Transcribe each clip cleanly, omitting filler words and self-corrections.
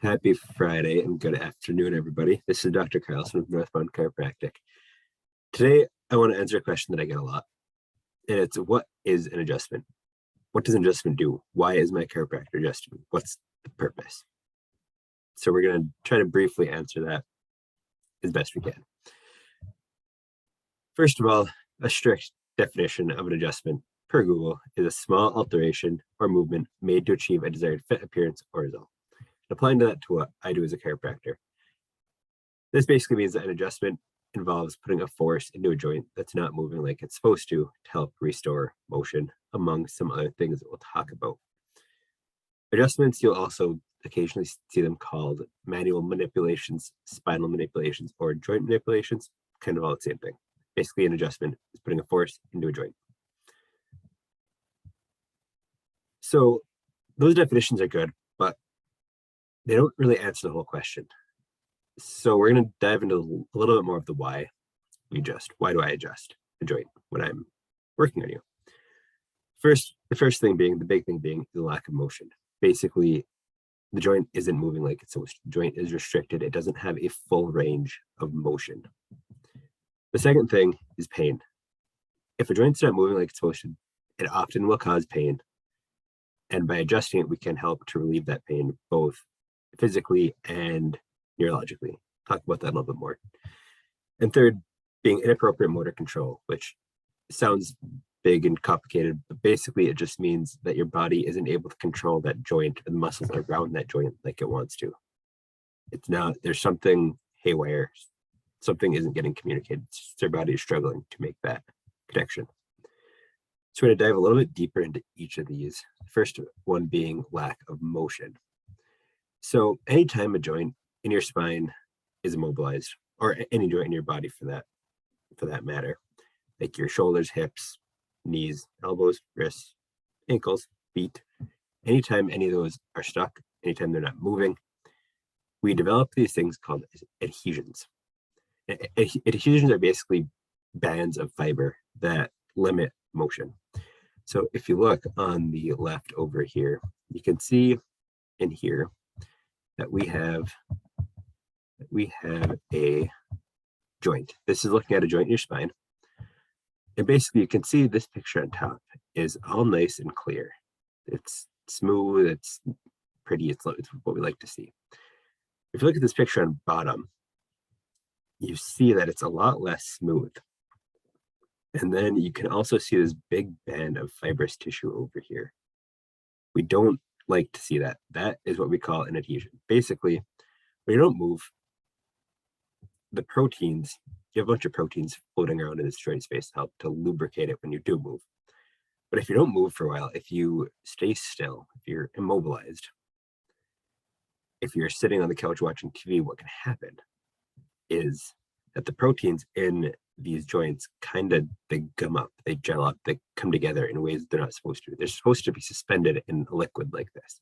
Happy Friday and good afternoon, everybody. This is Dr. Carlson with Northbound Chiropractic. Today, I want to answer a question that I get a lot, and it's what is an adjustment? What does an adjustment do? Why is my chiropractor adjusting? What's the purpose? So we're going to try to briefly answer that as best we can. First of all, a strict definition of an adjustment per Google is a small alteration or movement made to achieve a desired fit, appearance, or result. Applying that to what I do as a chiropractor. This basically means that an adjustment involves putting a force into a joint that's not moving like it's supposed to help restore motion, among some other things that we'll talk about. Adjustments, you'll also occasionally see them called manual manipulations, spinal manipulations, or joint manipulations, kind of all the same thing. Basically, an adjustment is putting a force into a joint. So those definitions are good, but they don't really answer the whole question. So we're going to dive into a little bit more of the why we adjust. Why do I adjust a joint when I'm working on you? The first thing being, the big thing being the lack of motion. Basically, the joint isn't moving like it's supposed to. The joint is restricted. It doesn't have a full range of motion. The second thing is pain. If a joint's not moving like it's supposed to, it often will cause pain. And by adjusting it, we can help to relieve that pain, both physically and neurologically. Talk about that a little bit more. And third, being inappropriate motor control, which sounds big and complicated, but basically it just means that your body isn't able to control that joint and the muscles around that joint like it wants to. It's not, there's something haywire, something isn't getting communicated. Their body is struggling to make that connection. So we're going to dive a little bit deeper into each of these. The first one being lack of motion. So anytime a joint in your spine is immobilized, or any joint in your body for that matter, like your shoulders, hips, knees, elbows, wrists, ankles, feet, anytime any of those are stuck, anytime they're not moving, we develop these things called adhesions. Adhesions are basically bands of fiber that limit motion. So if you look on the left over here, you can see in here that we have a joint. This is looking at a joint in your spine. And basically you can see this picture on top is all nice and clear. It's smooth, it's pretty, it's what we like to see. If you look at this picture on bottom, you see that it's a lot less smooth. And then you can also see this big band of fibrous tissue over here. We don't like to see that. That is what we call an adhesion. Basically, when you don't move, the proteins, you have a bunch of proteins floating around in this joint space to help to lubricate it when you do move. But if you don't move for a while, if you stay still, if you're immobilized, if you're sitting on the couch watching TV, what can happen is that the proteins in these joints they gum up, they gel up, they come together in ways they're not supposed to. They're supposed to be suspended in a liquid like this.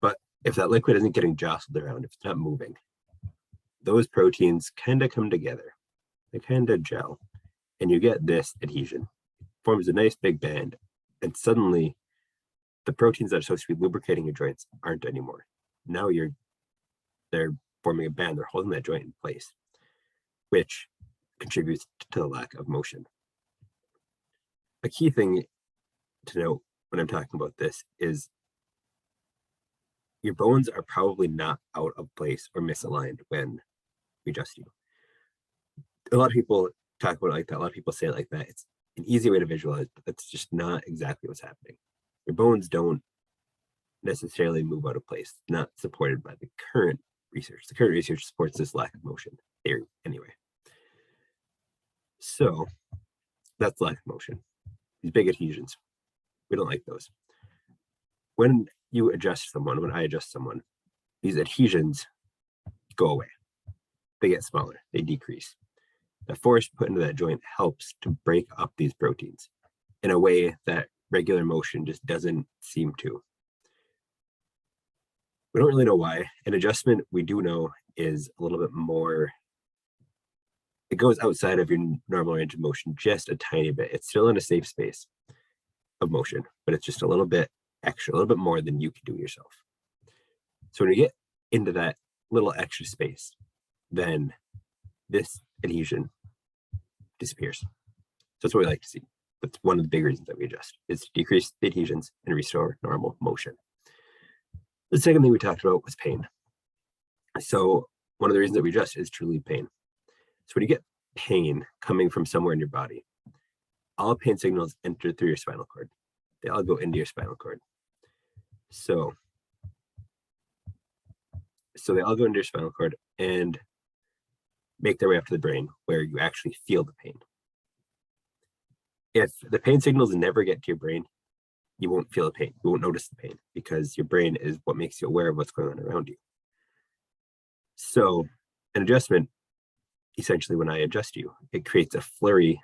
But if that liquid isn't getting jostled around, if it's not moving, those proteins kind of come together. They kind of gel, and you get this adhesion. It forms a nice big band, and suddenly the proteins that are supposed to be lubricating your joints aren't anymore. Now they're forming a band, they're holding that joint in place, which contributes to the lack of motion. A key thing to note when I'm talking about this is your bones are probably not out of place or misaligned when we adjust you. A lot of people talk about it like that. A lot of people say it like that. It's an easy way to visualize, but that's just not exactly what's happening. Your bones don't necessarily move out of place, not supported by the current research. The current research supports this lack of motion theory anyway. So that's lack of motion. These big adhesions, we don't like those. When you adjust someone, when I adjust someone, these adhesions go away. They get smaller, they decrease. The force put into that joint helps to break up these proteins in a way that regular motion just doesn't seem to. We don't really know why. An adjustment we do know is a little bit more, it goes outside of your normal range of motion just a tiny bit. It's still in a safe space of motion, but it's just a little bit extra, a little bit more than you can do yourself. So when you get into that little extra space, then this adhesion disappears. So that's what we like to see. That's one of the big reasons that we adjust, is to decrease the adhesions and restore normal motion. The second thing we talked about was pain. So one of the reasons that we adjust is to relieve pain. So when you get pain coming from somewhere in your body, all pain signals enter through your spinal cord. They all go into your spinal cord. So they all go into your spinal cord and make their way up to the brain, where you actually feel the pain. If the pain signals never get to your brain, you won't feel the pain. You won't notice the pain, because your brain is what makes you aware of what's going on around you. So an adjustment, essentially when I adjust you, it creates a flurry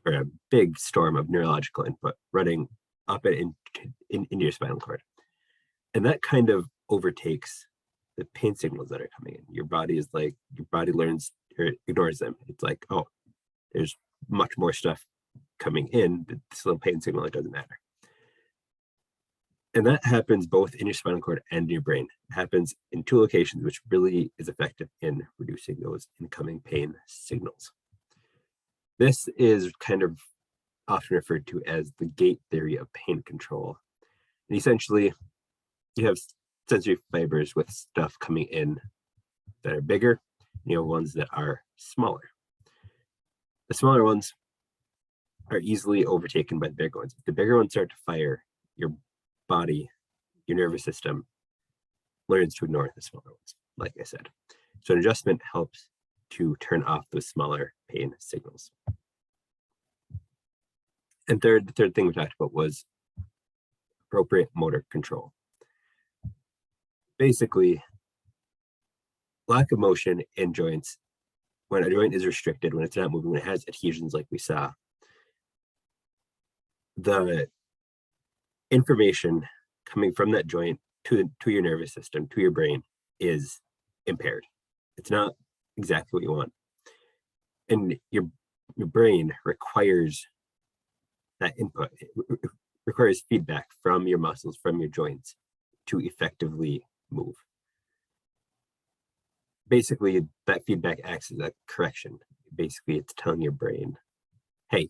or a big storm of neurological input running up and into your spinal cord. And that kind of overtakes the pain signals that are coming in. Your body learns or ignores them. It's like, oh, there's much more stuff coming in. This little pain signal, it doesn't matter. And that happens both in your spinal cord and in your brain. It happens in two locations, which really is effective in reducing those incoming pain signals. This is kind of often referred to as the gate theory of pain control. And essentially, you have sensory fibers with stuff coming in that are bigger, ones that are smaller. The smaller ones are easily overtaken by the bigger ones. If the bigger ones start to fire, your body, your nervous system learns to ignore the smaller ones, like I said. So an adjustment helps to turn off those smaller pain signals. And the third thing we talked about was appropriate motor control. Basically, lack of motion in joints, when a joint is restricted, when it's not moving, when it has adhesions like we saw, the information coming from that joint to your nervous system, to your brain, is impaired. It's not exactly what you want. And your brain requires that input. It requires feedback from your muscles, from your joints, to effectively move. Basically, that feedback acts as a correction. Basically, it's telling your brain, hey,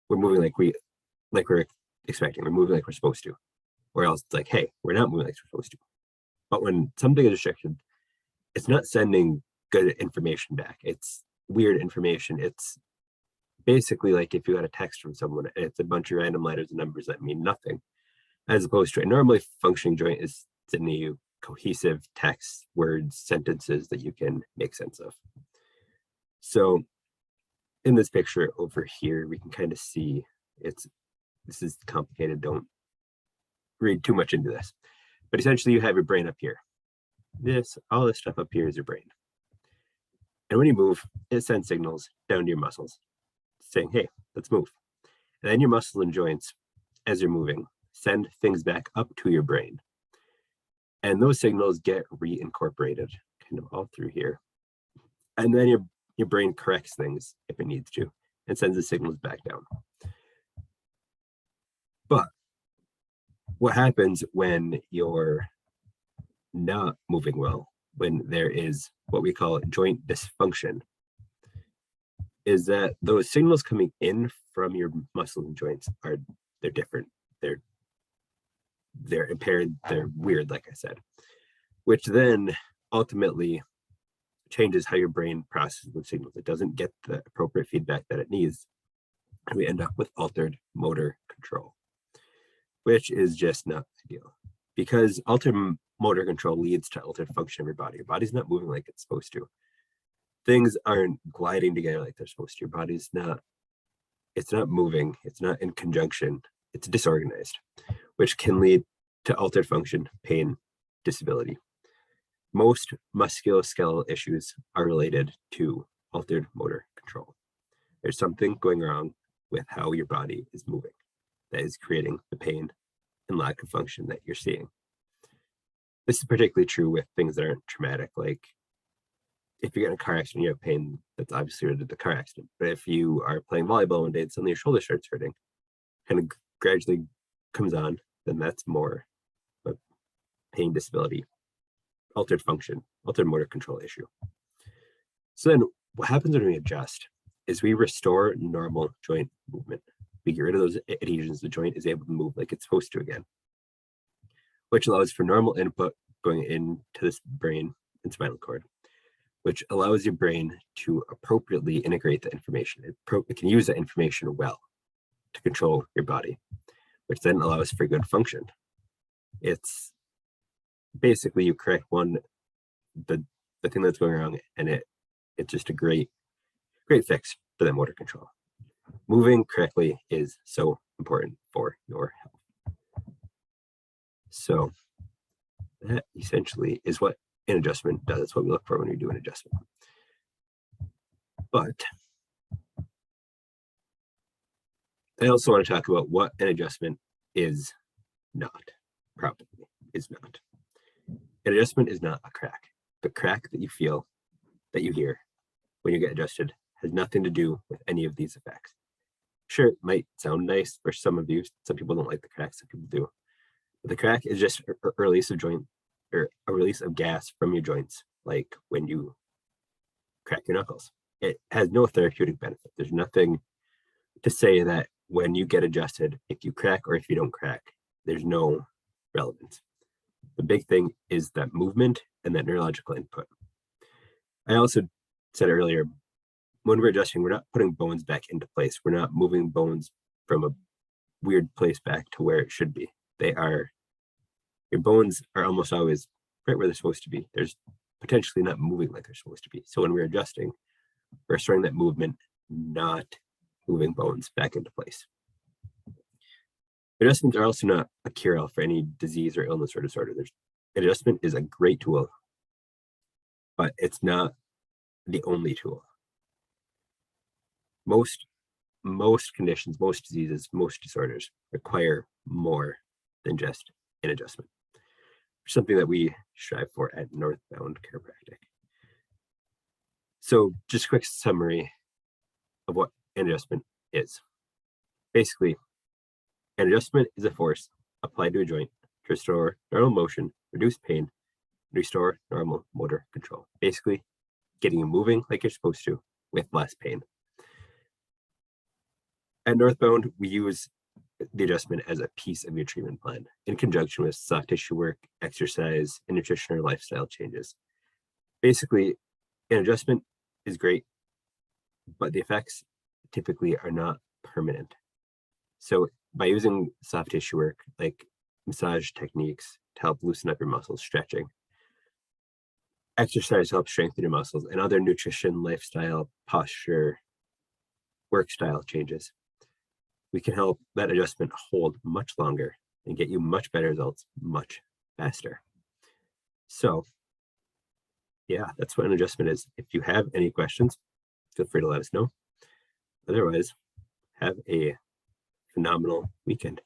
we're moving like we're expecting. We're moving like we're supposed to. Or else it's like, hey, we're not moving like we're supposed to. But when something is restricted, it's not sending good information back. It's weird information. It's basically like if you got a text from someone and it's a bunch of random letters and numbers that mean nothing, as opposed to a normally functioning joint is sending you cohesive text, words, sentences that you can make sense of. So in this picture over here, we can kind of see this is complicated. Don't read too much into this. But essentially you have your brain up here. All this stuff up here is your brain. And when you move, it sends signals down to your muscles saying, hey, let's move. And then your muscles and joints, as you're moving, send things back up to your brain. And those signals get reincorporated kind of all through here. And then your brain corrects things if it needs to and sends the signals back down. But what happens when you're not moving well, when there is what we call joint dysfunction, is that those signals coming in from your muscles and joints they're different. They're impaired, they're weird, like I said, which then ultimately changes how your brain processes the signals. It doesn't get the appropriate feedback that it needs, and we end up with altered motor control, which is just not ideal, because altered motor control leads to altered function of your body. Your body's not moving like it's supposed to. Things aren't gliding together like they're supposed to. Your body's not, it's not moving, it's not in conjunction, it's disorganized, which can lead to altered function, pain, disability. Most musculoskeletal issues are related to altered motor control. There's something going wrong with how your body is moving that is creating the pain and lack of function that you're seeing. This is particularly true with things that aren't traumatic, like if you get in a car accident, you have pain that's obviously related to the car accident. But if you are playing volleyball one day and suddenly your shoulder starts hurting, kind of gradually comes on, then that's more of a pain disability altered function, altered motor control issue. So then what happens when we adjust is we restore normal joint movement. We get rid of those adhesions. The joint is able to move like it's supposed to again, which allows for normal input going into this brain and spinal cord, which allows your brain to appropriately integrate the information. It can use that information well to control your body, which then allows for good function. It's basically you correct the thing that's going wrong, and it's just a great fix for that motor control. Moving correctly is so important for your health. So that essentially is what an adjustment does. It's what we look for when we do an adjustment. But I also want to talk about what an adjustment is not, probably is not. An adjustment is not a crack. The crack that you feel, that you hear when you get adjusted has nothing to do with any of these effects. Sure, it might sound nice for some of you. Some people don't like the crack, some people do. But the crack is just a release of joint, or a release of gas from your joints, like when you crack your knuckles. It has no therapeutic benefit. There's nothing to say that when you get adjusted, if you crack or if you don't crack, there's no relevance. The big thing is that movement and that neurological input. I also said earlier, when we're adjusting, we're not putting bones back into place. We're not moving bones from a weird place back to where it should be. Your bones are almost always right where they're supposed to be. There's potentially not moving like they're supposed to be. So when we're adjusting, we're restoring that movement, not moving bones back into place. Adjustments are also not a cure-all for any disease or illness or disorder. Adjustment is a great tool, but it's not the only tool. Most conditions, most diseases, most disorders require more than just an adjustment. Something that we strive for at Northbound Chiropractic. So just a quick summary of what an adjustment is. Basically, an adjustment is a force applied to a joint to restore normal motion, reduce pain, and restore normal motor control. Basically, getting you moving like you're supposed to with less pain. At Northbound, we use the adjustment as a piece of your treatment plan in conjunction with soft tissue work, exercise, and nutrition or lifestyle changes. Basically, an adjustment is great, but the effects typically are not permanent. So by using soft tissue work like massage techniques to help loosen up your muscles, stretching, exercise helps strengthen your muscles, and other nutrition, lifestyle, posture, work style changes, we can help that adjustment hold much longer and get you much better results much faster. So yeah, that's what an adjustment is. If you have any questions, feel free to let us know. Otherwise, have a phenomenal weekend.